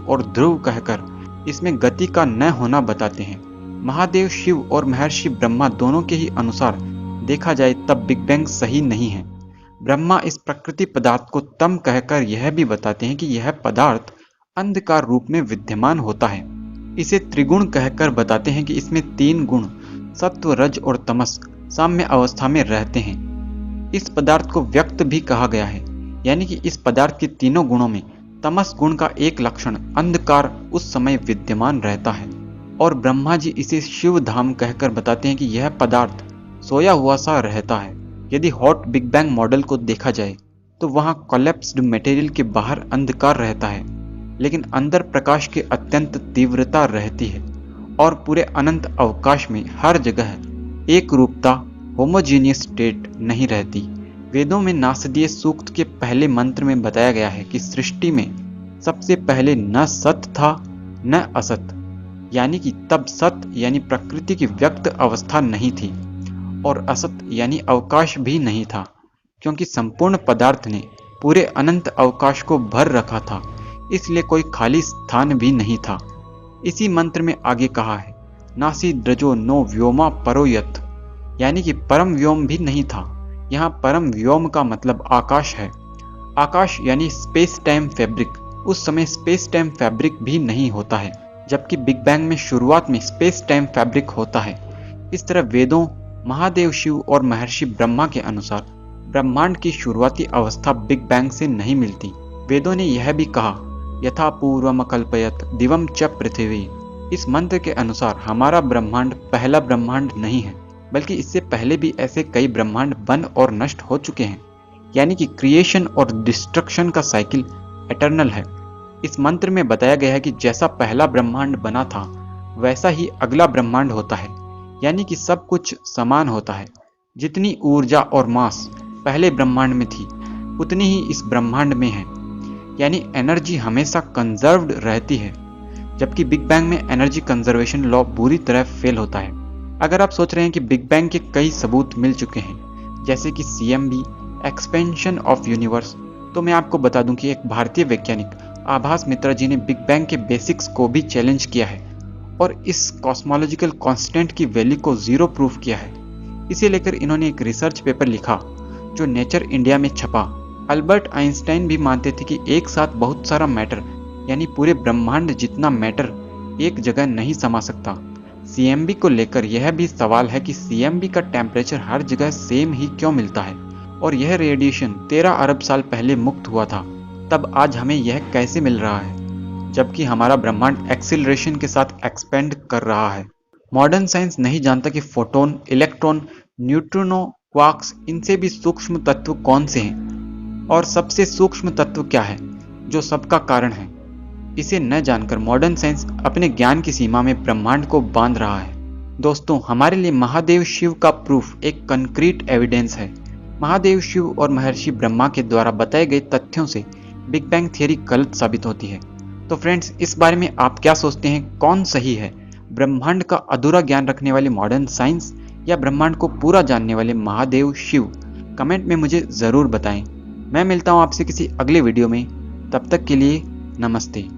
और ध्रुव कहकर इसमें गति का न होना बताते हैं। महादेव शिव और महर्षि ब्रह्मा दोनों के ही अनुसार देखा जाए तब बिग बैंग सही नहीं है। ब्रह्मा इस प्रकृति पदार्थ को तम कहकर यह भी बताते हैं कि यह पदार्थ अंधकार रूप में विद्यमान होता है। इसे त्रिगुण कहकर बताते हैं कि इसमें 3 गुण सत्व, रज और तमस साम्य अवस्था में रहते हैं। इस पदार्थ को व्यक्त भी कहा गया है, यानी कि इस पदार्थ के तीनों गुणों में तमस गुण का एक लक्षण अंधकार उस समय विद्यमान रहता है। और ब्रह्मा जी इसे शिव धाम कहकर बताते हैं कि यह पदार्थ सोया हुआ सा रहता है। यदि हॉट बिग बैंग मॉडल को देखा जाए तो वहां कोलैप्स्ड मटेरियल के बाहर अंधकार रहता है, लेकिन अंदर प्रकाश की अत्यंत तीव्रता रहती है और पूरे अनंत अवकाश में हर जगह एक रूपता होमोजीनियस स्टेट नहीं रहती। वेदों में नासदीय सूक्त के पहले मंत्र में बताया गया है कि सृष्टि में सबसे पहले न सत था न असत, यानी कि तब सत यानी प्रकृति की व्यक्त अवस्था नहीं थी और असत यानी अवकाश भी नहीं था, क्योंकि संपूर्ण पदार्थ ने पूरे अनंत अवकाश को भर रखा था, इसलिए कोई खाली स्थान भी नहीं था। इसी मंत्र में आगे कहा है नासी द्रजो नो व्योमा परो यत्, यानी कि परम व्योम भी नहीं था। यहाँ परम व्योम का मतलब आकाश है। आकाश यानी स्पेस टाइम फैब्रिक। उस समय स्पेस टाइम फैब्रिक भी नहीं होता है, जबकि बिग बैंग में शुरुआत में स्पेस टाइम फैब्रिक होता है। इस तरह वेदों, महादेव शिव और महर्षि ब्रह्मा के अनुसार ब्रह्मांड की शुरुआती अवस्था बिग बैंग से नहीं मिलती। वेदों ने यह भी कहा यथा पूर्वम कल्पयत दिवम च पृथ्वी। इस मंत्र के अनुसार हमारा ब्रह्मांड पहला ब्रह्मांड नहीं है, बल्कि इससे पहले भी ऐसे कई ब्रह्मांड बन और नष्ट हो चुके हैं, यानी कि क्रिएशन और डिस्ट्रक्शन का साइकिल एटर्नल है। इस मंत्र में बताया गया है कि जैसा पहला ब्रह्मांड बना था वैसा ही अगला ब्रह्मांड होता है, यानी कि सब कुछ समान होता है। जितनी ऊर्जा और मास पहले ब्रह्मांड में थी उतनी ही इस ब्रह्मांड में है, यानी एनर्जी हमेशा कंजर्व्ड रहती है, जबकि बिग बैंग में एनर्जी कंजर्वेशन लॉ बुरी तरह फेल होता है। अगर आप सोच रहे हैं कि बिग बैंग के कई सबूत मिल चुके हैं, जैसे कि CMB एक्सपेंशन ऑफ यूनिवर्स, तो मैं आपको बता दूं कि एक भारतीय वैज्ञानिक आभास मित्रा जी ने बिग बैंग के बेसिक्स को भी चैलेंज किया है और इस कॉस्मोलॉजिकल कांस्टेंट की वैल्यू को 0 प्रूफ किया है। इसे लेकर इन्होंने एक रिसर्च पेपर लिखा जो नेचर इंडिया में छपा। अल्बर्ट आइंस्टाइन भी मानते थे कि एक साथ बहुत सारा मैटर, यानी पूरे ब्रह्मांड जितना मैटर एक जगह नहीं समा सकता। CMB को लेकर यह भी सवाल है कि CMB का टेम्परेचर हर जगह सेम ही क्यों मिलता है, और यह रेडिएशन 13 अरब साल पहले मुक्त हुआ था, तब आज हमें यह कैसे मिल रहा है, जबकि हमारा ब्रह्मांड एक्सीलरेशन के साथ एक्सपेंड कर रहा है। मॉडर्न साइंस नहीं जानता कि फोटोन, इलेक्ट्रॉन, न्यूट्रिनो, क्वार्क्स, इनसे भी सूक्ष्म तत्व कौन से हैं और सबसे सूक्ष्म तत्व क्या है जो सबका कारण है। इसे न जानकर मॉडर्न साइंस अपने ज्ञान की सीमा में ब्रह्मांड को बांध रहा है। दोस्तों, हमारे लिए महादेव शिव का प्रूफ एक कंक्रीट एविडेंस है। महादेव शिव और महर्षि ब्रह्मा के द्वारा बताए गए तथ्यों से बिग बैंग थियरी गलत साबित होती है। तो फ्रेंड्स, इस बारे में आप क्या सोचते हैं, कौन सही है, ब्रह्मांड का अधूरा ज्ञान रखने वाली मॉडर्न साइंस या ब्रह्मांड को पूरा जानने वाले महादेव शिव? कमेंट में मुझे ज़रूर बताएं। मैं मिलता हूं आपसे किसी अगले वीडियो में, तब तक के लिए नमस्ते।